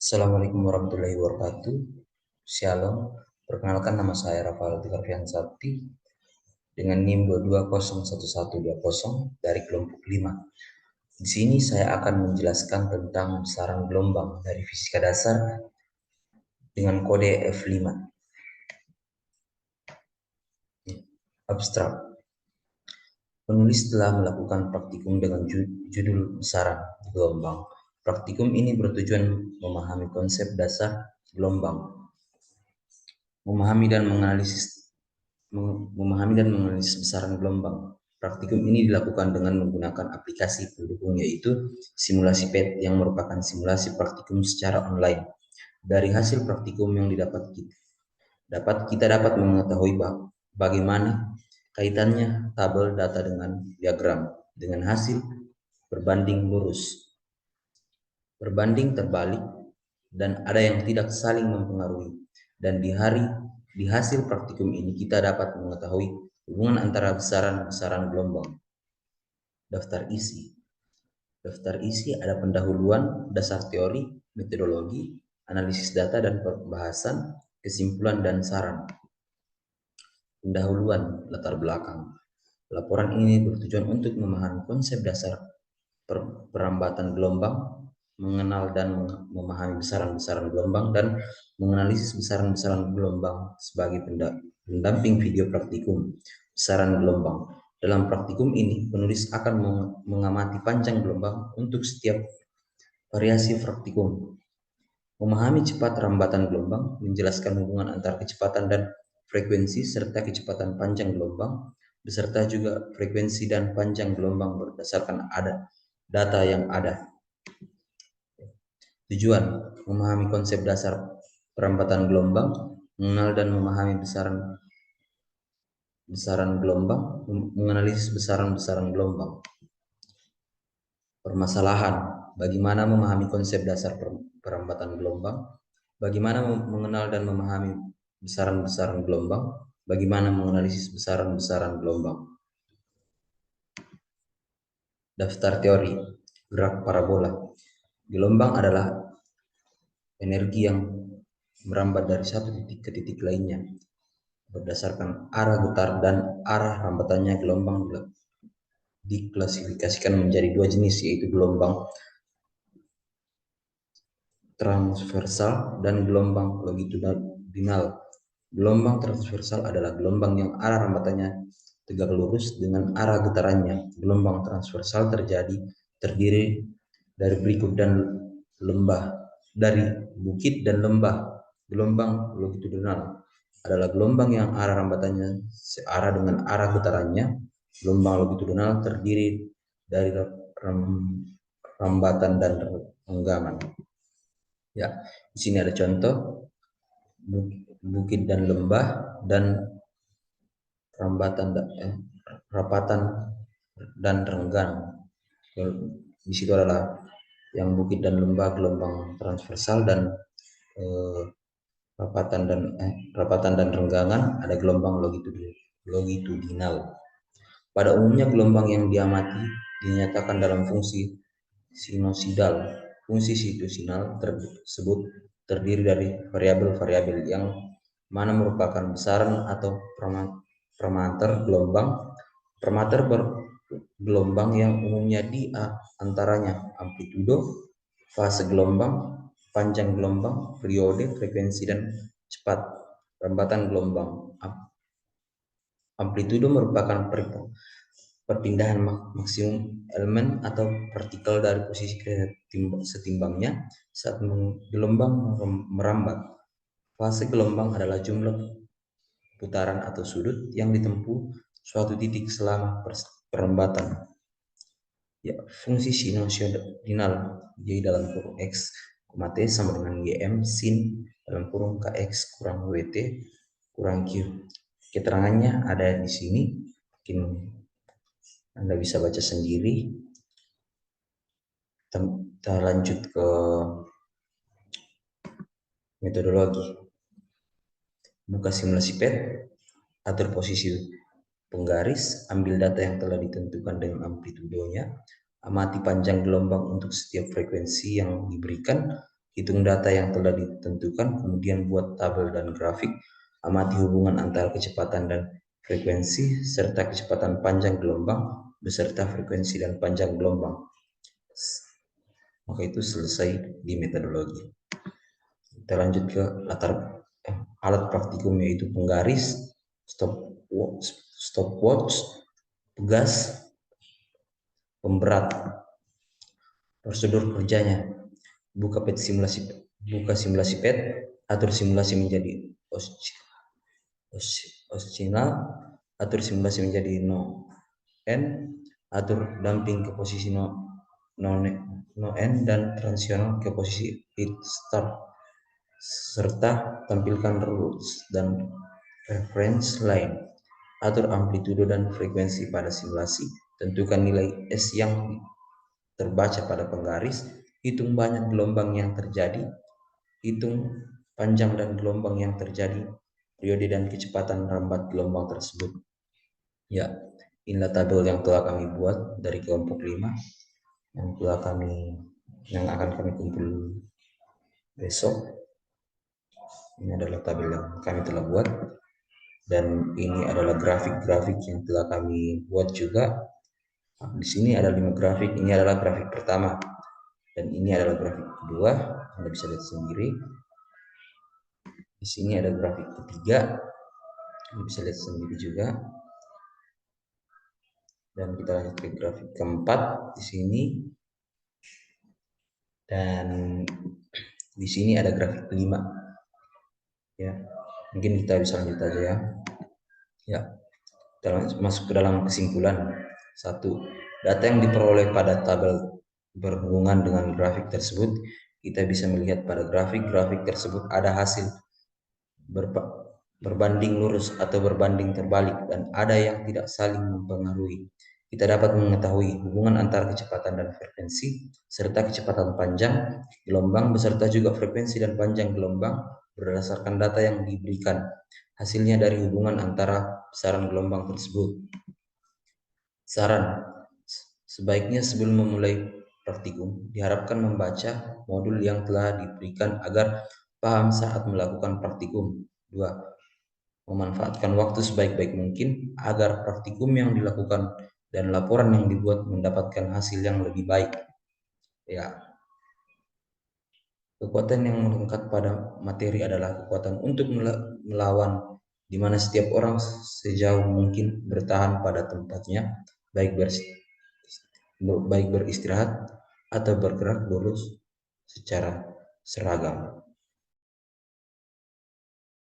Assalamualaikum warahmatullahi wabarakatuh. Shalom. Perkenalkan, nama saya Rafael Tikarfian Sakti dengan NIM 22011120 dari kelompok 5. Di sini saya akan menjelaskan tentang besaran gelombang dari fisika dasar dengan kode F5. Abstrak. Penulis telah melakukan praktikum dengan judul besaran gelombang. Praktikum ini bertujuan memahami konsep dasar gelombang, memahami dan menganalisis besaran gelombang. Praktikum ini dilakukan dengan menggunakan aplikasi pendukung, yaitu simulasi PET yang merupakan simulasi praktikum secara online. Dari hasil praktikum yang kita dapat mengetahui bagaimana kaitannya tabel data dengan diagram dengan hasil berbanding lurus, berbanding terbalik, dan ada yang tidak saling mempengaruhi. Dan di hasil praktikum ini kita dapat mengetahui hubungan antara besaran gelombang. Daftar isi. Daftar isi ada pendahuluan, dasar teori, metodologi, analisis data dan pembahasan, kesimpulan dan saran. Pendahuluan, latar belakang. Laporan ini bertujuan untuk memahami konsep dasar perambatan gelombang, mengenal dan memahami besaran-besaran gelombang, dan menganalisis besaran-besaran gelombang sebagai pendamping video praktikum besaran gelombang. Dalam praktikum ini, penulis akan mengamati panjang gelombang untuk setiap variasi praktikum, memahami cepat rambatan gelombang, menjelaskan hubungan antara kecepatan dan frekuensi serta kecepatan panjang gelombang, beserta juga frekuensi dan panjang gelombang berdasarkan data yang ada. Tujuan: memahami konsep dasar perambatan gelombang, mengenal dan memahami besaran gelombang, menganalisis besaran gelombang. Permasalahan: bagaimana memahami konsep dasar perambatan gelombang, bagaimana mengenal dan memahami besaran gelombang, bagaimana menganalisis besaran gelombang. Daftar teori gerak parabola. Gelombang adalah energi yang merambat dari satu titik ke titik lainnya. Berdasarkan arah getar dan arah rambatannya, gelombang diklasifikasikan menjadi dua jenis, yaitu gelombang transversal dan gelombang longitudinal. Gelombang transversal adalah gelombang yang arah rambatannya tegak lurus dengan arah getarannya. Gelombang transversal terdiri dari bukit dan lembah. Gelombang longitudinal adalah gelombang yang arah rambatannya searah dengan arah getarannya. Gelombang longitudinal terdiri dari rambatan dan renggangan. Ya, di sini ada contoh bukit dan lembah dan rapatan dan renggang. Di situ adalah yang bukit dan lembah gelombang transversal, dan rapatan dan renggangan ada gelombang longitudinal. Pada umumnya gelombang yang diamati dinyatakan dalam fungsi sinusoidal. Fungsi sinusoidal tersebut terdiri dari variabel-variabel yang mana merupakan besaran atau parameter gelombang. Parameter gelombang yang umumnya di antaranya amplitudo, fase gelombang, panjang gelombang, periode, frekuensi, dan cepat rambatan gelombang. Amplitudo merupakan perpindahan maksimum elemen atau partikel dari posisi setimbangnya saat gelombang merambat. Fase gelombang adalah jumlah putaran atau sudut yang ditempuh suatu titik selama perambatan. Ya, fungsi sinusoidal Y dalam kurung X, T sama dengan GM sin dalam kurung KX kurang WT kurang Q. Keterangannya ada di sini, mungkin Anda bisa baca sendiri. Kita lanjut ke metodologi. Buka simulasi PET, atur posisi penggaris, ambil data yang telah ditentukan dengan amplitudonya, amati panjang gelombang untuk setiap frekuensi yang diberikan, hitung data yang telah ditentukan, kemudian buat tabel dan grafik, amati hubungan antara kecepatan dan frekuensi, serta kecepatan panjang gelombang, beserta frekuensi dan panjang gelombang. Maka itu selesai di metodologi. Kita lanjut ke alat praktikum, yaitu penggaris, stopwatch, pegas, pemberat. Prosedur kerjanya: buka simulasi PET, atur simulasi menjadi oscilal, atur simulasi menjadi no n, atur damping ke posisi no n dan transisional ke posisi hit start, serta tampilkan rules dan reference line. Atur amplitudo dan frekuensi pada simulasi, tentukan nilai S yang terbaca pada penggaris, hitung banyak gelombang yang terjadi, hitung panjang dan gelombang yang terjadi, periode dan kecepatan rambat gelombang tersebut. Ya, inilah tabel yang telah kami buat dari kelompok 5 yang akan kami kumpul besok. Ini adalah tabel yang kami telah buat, dan ini adalah grafik-grafik yang telah kami buat juga. Di sini ada 5 grafik. Ini adalah grafik pertama, dan ini adalah grafik kedua. Anda bisa lihat sendiri. Di sini ada grafik ketiga, Anda bisa lihat sendiri juga. Dan kita lanjut ke grafik keempat di sini. Dan di sini ada grafik kelima. Ya, mungkin kita bisa lanjut aja ya. Ya, kita masuk ke dalam kesimpulan. 1. Data yang diperoleh pada tabel berhubungan dengan grafik tersebut, kita bisa melihat pada grafik tersebut ada hasil berbanding lurus atau berbanding terbalik, dan ada yang tidak saling mempengaruhi. Kita dapat mengetahui hubungan antara kecepatan dan frekuensi, serta kecepatan panjang gelombang, beserta juga frekuensi dan panjang gelombang berdasarkan data yang diberikan. Hasilnya dari hubungan antara besaran gelombang tersebut. Saran: sebaiknya sebelum memulai praktikum, diharapkan membaca modul yang telah diberikan agar paham saat melakukan praktikum. 2. Memanfaatkan waktu sebaik-baik mungkin agar praktikum yang dilakukan dan laporan yang dibuat mendapatkan hasil yang lebih baik. Ya, kekuatan yang melekat pada materi adalah kekuatan untuk melawan, di mana setiap orang sejauh mungkin bertahan pada tempatnya, baik beristirahat atau bergerak lurus secara seragam.